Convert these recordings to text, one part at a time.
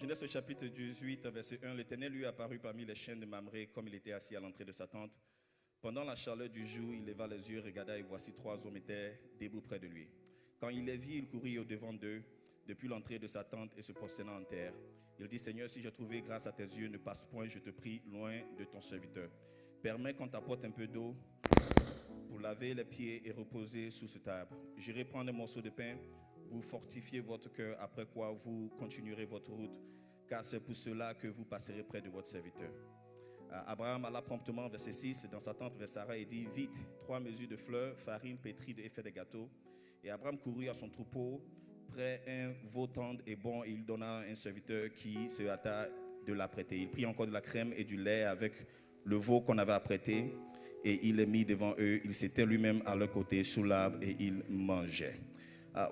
Genèse chapitre 18, verset 1, l'Éternel lui apparut parmi les chênes de Mamré, comme il était assis à l'entrée de sa tente. Pendant la chaleur du jour, il leva les yeux, regarda, et voici 3 hommes étaient debout près de lui. Quand il les vit, il courut au-devant d'eux, depuis l'entrée de sa tente, et se prosternant en terre. Il dit, Seigneur, si j'ai trouvé grâce à tes yeux, ne passe point, je te prie, loin de ton serviteur. Permets qu'on t'apporte un peu d'eau pour laver les pieds et reposer sous cette arbre. J'irai prendre un morceau de pain, vous fortifiez votre cœur, après quoi vous continuerez votre route, car c'est pour cela que vous passerez près de votre serviteur. Abraham alla promptement, verset 6, dans sa tente vers Sarah et dit, vite, 3 mesures de fleurs, farine pétrie et fait des gâteaux. Et Abraham courut à son troupeau, près un veau tendre et bon, et il donna un serviteur qui se hâta de l'apprêter. Il prit encore de la crème et du lait avec le veau qu'on avait apprêté, et il les mit devant eux. Il s'était lui-même à leur côté sous l'arbre et il mangeait.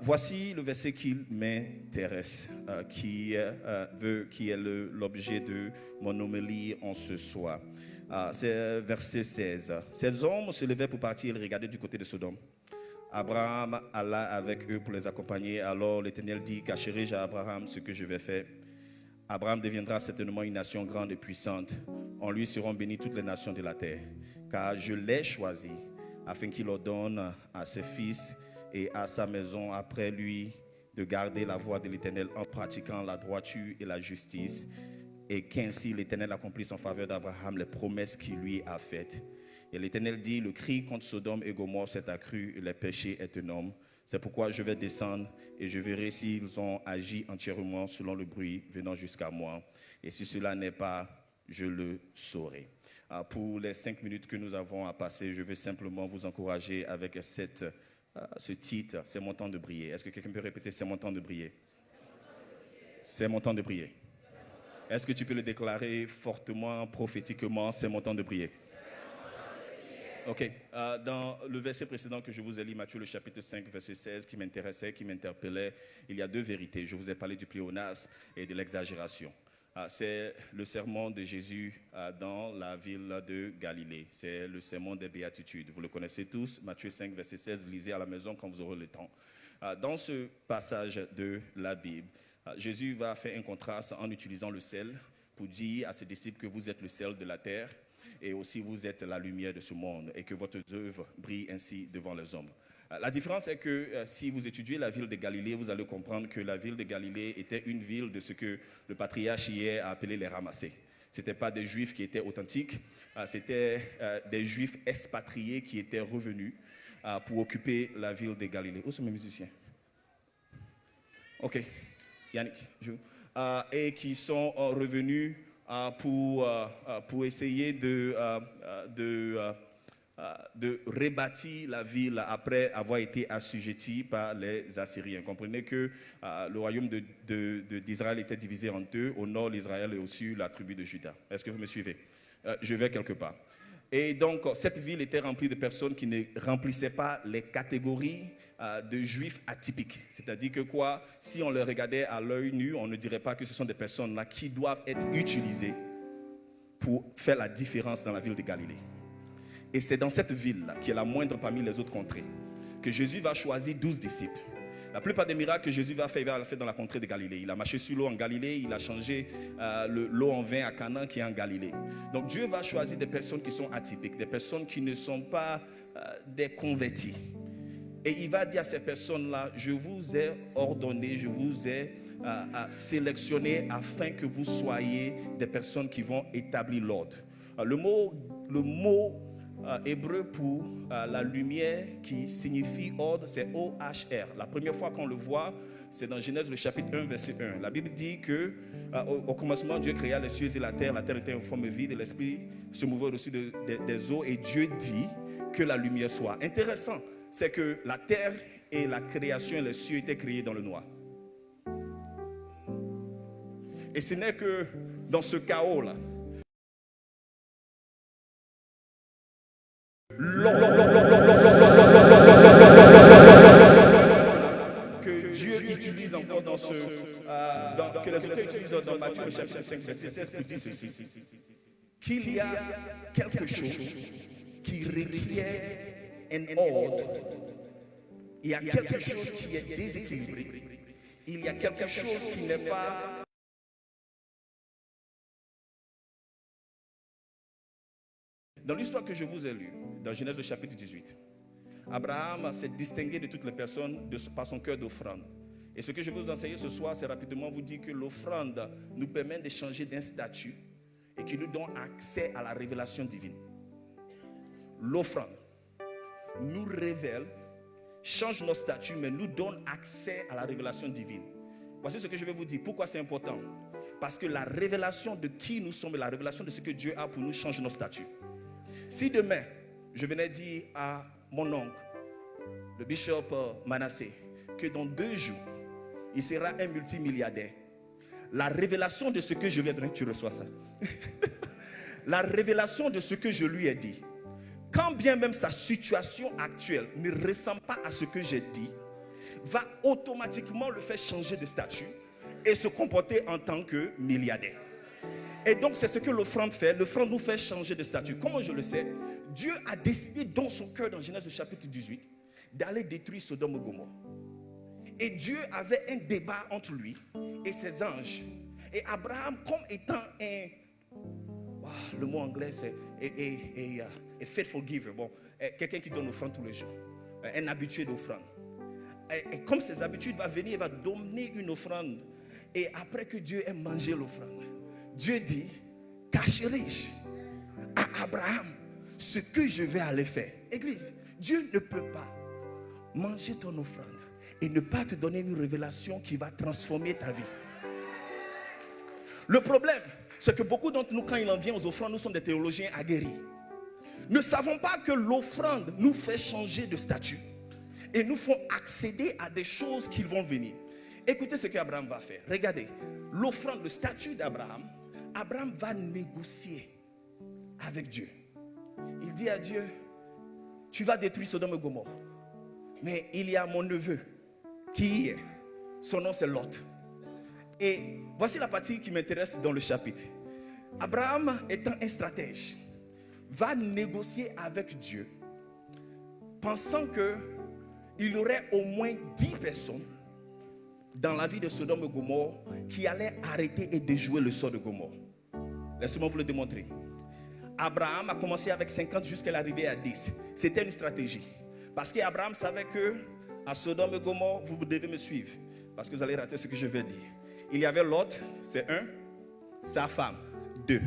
Voici le verset qui m'intéresse, qui est l'objet de mon homélie en ce soir. C'est verset 16. Ces hommes se levaient pour partir, ils regardaient du côté de Sodome. Abraham alla avec eux pour les accompagner. Alors l'Éternel dit, cacherai-je à Abraham ce que je vais faire? Abraham deviendra certainement une nation grande et puissante. En lui seront bénies toutes les nations de la terre. Car je l'ai choisi afin qu'il ordonne à ses fils et à sa maison après lui de garder la voie de l'Éternel en pratiquant la droiture et la justice, et qu'ainsi l'Éternel accomplisse en faveur d'Abraham les promesses qu'il lui a faites. Et l'Éternel dit, le cri contre Sodome et Gomorrhe s'est accru et les péchés est énorme. C'est pourquoi je vais descendre et je verrai s'ils ont agi entièrement selon le bruit venant jusqu'à moi. Et si cela n'est pas, je le saurai. Pour les 5 minutes que nous avons à passer, je vais simplement vous encourager avec ce titre, c'est mon temps de briller. Est-ce que quelqu'un peut répéter, c'est mon temps de briller? C'est mon temps de briller. Est-ce que tu peux le déclarer fortement, prophétiquement, c'est mon temps de briller? Ok, dans le verset précédent que je vous ai lu, Matthieu le chapitre 5, verset 16, qui m'intéressait, qui m'interpellait, il y a 2 vérités. Je vous ai parlé du pléonasme et de l'exagération. C'est le sermon de Jésus dans la ville de Galilée. C'est le sermon des béatitudes. Vous le connaissez tous, Matthieu 5, verset 16, lisez à la maison quand vous aurez le temps. Dans ce passage de la Bible, Jésus va faire un contraste en utilisant le sel pour dire à ses disciples que vous êtes le sel de la terre et aussi vous êtes la lumière de ce monde et que votre œuvre brille ainsi devant les hommes. La différence est que si vous étudiez la ville de Galilée, vous allez comprendre que la ville de Galilée était une ville de ce que le patriarche hier a appelé les ramassés. Ce n'étaient pas des juifs qui étaient authentiques, c'était des juifs expatriés qui étaient revenus pour occuper la ville de Galilée. Où sont mes musiciens? Ok, Yannick, et qui sont revenus pour essayer de rebâtir la ville après avoir été assujetti par les Assyriens. Comprenez que le royaume d'Israël était divisé en 2, au nord l'Israël et au sud la tribu de Juda. Est-ce que vous me suivez? Je vais quelque part. Et donc cette ville était remplie de personnes qui ne remplissaient pas les catégories de juifs atypiques. C'est-à-dire que si on les regardait à l'œil nu, on ne dirait pas que ce sont des personnes là qui doivent être utilisées pour faire la différence dans la ville de Galilée. Et c'est dans cette ville-là, qui est la moindre parmi les autres contrées, que Jésus va choisir 12 disciples. La plupart des miracles que Jésus va faire, il va le faire dans la contrée de Galilée. Il a marché sur l'eau en Galilée, il a changé l'eau en vin à Canaan qui est en Galilée. Donc Dieu va choisir des personnes qui sont atypiques, des personnes qui ne sont pas des convertis. Et il va dire à ces personnes-là, je vous ai ordonné, je vous ai sélectionné afin que vous soyez des personnes qui vont établir l'ordre. Le mot hébreu pour la lumière qui signifie ordre, c'est O-H-R. La première fois qu'on le voit, c'est dans Genèse le chapitre 1, verset 1. La Bible dit que au commencement, Dieu créa les cieux et la terre était en forme vide et l'esprit se mouvait au-dessus des eaux et Dieu dit que la lumière soit. Intéressant, c'est que la terre et la création et les cieux étaient créés dans le noir. Et ce n'est que dans ce chaos-là, que Dieu utilise encore que les auteurs utilisent dans Matthieu chapitre 5, verset 16 pour dire ceci, qu'il y a quelque chose qui requiert un ordre, il y a quelque chose qui est déséquilibré, il y a quelque chose qui n'est pas Dans l'histoire que je vous ai lue, dans Genèse chapitre 18, Abraham s'est distingué de toutes les personnes par son cœur d'offrande. Et ce que je vais vous enseigner ce soir, c'est rapidement vous dire que l'offrande nous permet de changer d'un statut et qui nous donne accès à la révélation divine. L'offrande nous révèle, change notre statut, mais nous donne accès à la révélation divine. Voici ce que je vais vous dire. Pourquoi c'est important? Parce que la révélation de qui nous sommes et la révélation de ce que Dieu a pour nous change notre statut. Si demain, je venais dire à mon oncle, le bishop Manassé, que dans 2 jours, il sera un multimilliardaire, la révélation de ce que je lui ai dit, tu reçois ça. La révélation de ce que je lui ai dit, quand bien même sa situation actuelle ne ressemble pas à ce que j'ai dit, va automatiquement le faire changer de statut et se comporter en tant que milliardaire. Et donc c'est ce que l'offrande fait. L'offrande nous fait changer de statut. Comment je le sais? Dieu a décidé dans son cœur, dans Genèse chapitre 18, d'aller détruire Sodome et Gomorrhe. Et Dieu avait un débat entre lui et ses anges. Et Abraham, comme étant le mot anglais c'est a faithful giver, quelqu'un qui donne l'offrande tous les jours, un habitué d'offrande. Et comme ses habitudes, va venir, il va donner une offrande. Et après que Dieu ait mangé l'offrande, Dieu dit, cacherai-je à Abraham ce que je vais aller faire? Église, Dieu ne peut pas manger ton offrande et ne pas te donner une révélation qui va transformer ta vie. Le problème, c'est que beaucoup d'entre nous, quand il en vient aux offrandes, nous sommes des théologiens aguerris. Ne savons pas que l'offrande nous fait changer de statut et nous font accéder à des choses qui vont venir. Écoutez ce qu'Abraham va faire. Regardez, l'offrande, le statut d'Abraham, Abraham va négocier avec Dieu. Il dit à Dieu, tu vas détruire Sodome et Gomorrhe, mais il y a mon neveu qui y est. Son nom c'est Lot. Et voici la partie qui m'intéresse dans le chapitre. Abraham, étant un stratège, va négocier avec Dieu, pensant qu'il y aurait au moins 10 personnes dans la vie de Sodome et Gomorrhe qui allaient arrêter et déjouer le sort de Gomorrhe. Laissez-moi vous le démontrer. Abraham a commencé avec 50 jusqu'à l'arrivée à 10. C'était une stratégie. Parce qu'Abraham savait que à Sodome et Gomorrhe, vous devez me suivre. Parce que vous allez rater ce que je vais dire. Il y avait Lot, c'est 1. Sa femme, 2.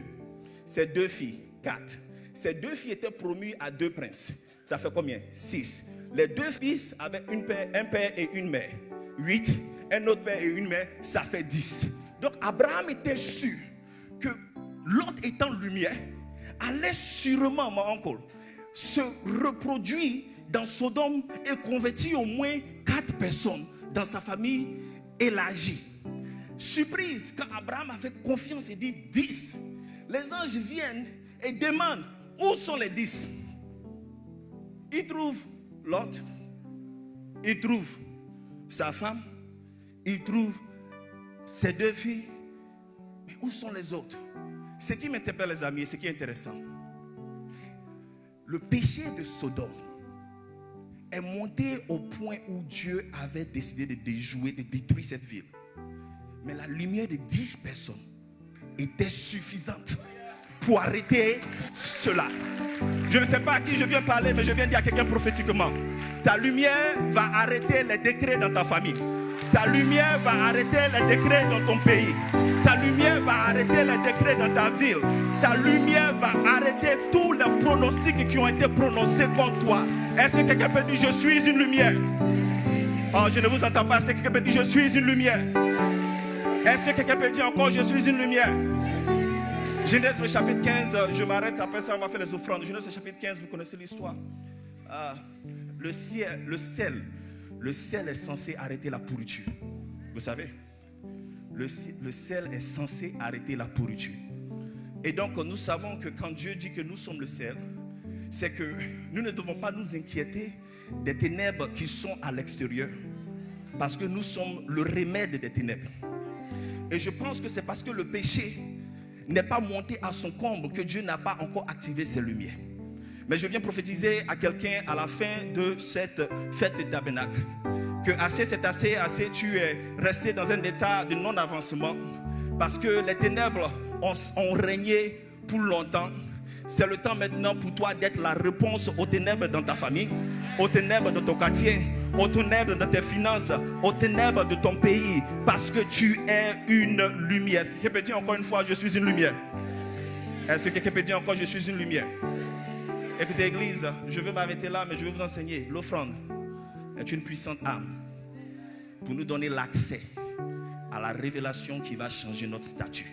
Ses 2 filles, 4. Ces 2 filles étaient promues à 2 princes. Ça fait combien? 6. Les 2 fils avaient un père et une mère. 8. Un autre père et une mère, ça fait 10. Donc Abraham était sûr que Lot étant lumière, allait sûrement, mon oncle, se reproduire dans Sodome et convertir au moins 4 personnes dans sa famille élargie. Surprise, quand Abraham avait confiance et dit 10, les anges viennent et demandent où sont les 10. Ils trouvent Lot, ils trouvent sa femme, ils trouvent ses 2 filles, mais où sont les autres? Ce qui m'interpelle, les amis, et ce qui est intéressant, le péché de Sodome est monté au point où Dieu avait décidé de déjouer, de détruire cette ville. Mais la lumière de 10 personnes était suffisante pour arrêter cela. Je ne sais pas à qui je viens parler, mais je viens dire à quelqu'un prophétiquement. Ta lumière va arrêter les décrets dans ta famille. Ta lumière va arrêter les décrets dans ton pays. Ta lumière va arrêter les décrets dans ta ville. Ta lumière va arrêter tous les pronostics qui ont été prononcés contre toi. Est-ce que quelqu'un peut dire je suis une lumière? Oh, je ne vous entends pas. Est-ce que quelqu'un peut dire je suis une lumière? Est-ce que quelqu'un peut dire encore je suis une lumière? Genèse le chapitre 15, je m'arrête, après ça on va faire les offrandes. Genèse le chapitre 15, vous connaissez l'histoire. Le sel est censé arrêter la pourriture. Vous savez, le sel est censé arrêter la pourriture. Et donc nous savons que quand Dieu dit que nous sommes le sel, c'est que nous ne devons pas nous inquiéter des ténèbres qui sont à l'extérieur, parce que nous sommes le remède des ténèbres. Et je pense que c'est parce que le péché n'est pas monté à son comble que Dieu n'a pas encore activé ses lumières. Mais je viens prophétiser à quelqu'un à la fin de cette fête de tabernacle que assez c'est assez, tu es resté dans un état de non-avancement parce que les ténèbres ont régné pour longtemps. C'est le temps maintenant pour toi d'être la réponse aux ténèbres dans ta famille, aux ténèbres de ton quartier, aux ténèbres de tes finances, aux ténèbres de ton pays, parce que tu es une lumière. Est-ce que quelqu'un peut dire encore une fois, je suis une lumière? Est-ce que quelqu'un peut dire encore, je suis une lumière? Écoutez, Église, je veux m'arrêter là, mais je vais vous enseigner. L'offrande est une puissante arme pour nous donner l'accès à la révélation qui va changer notre statut.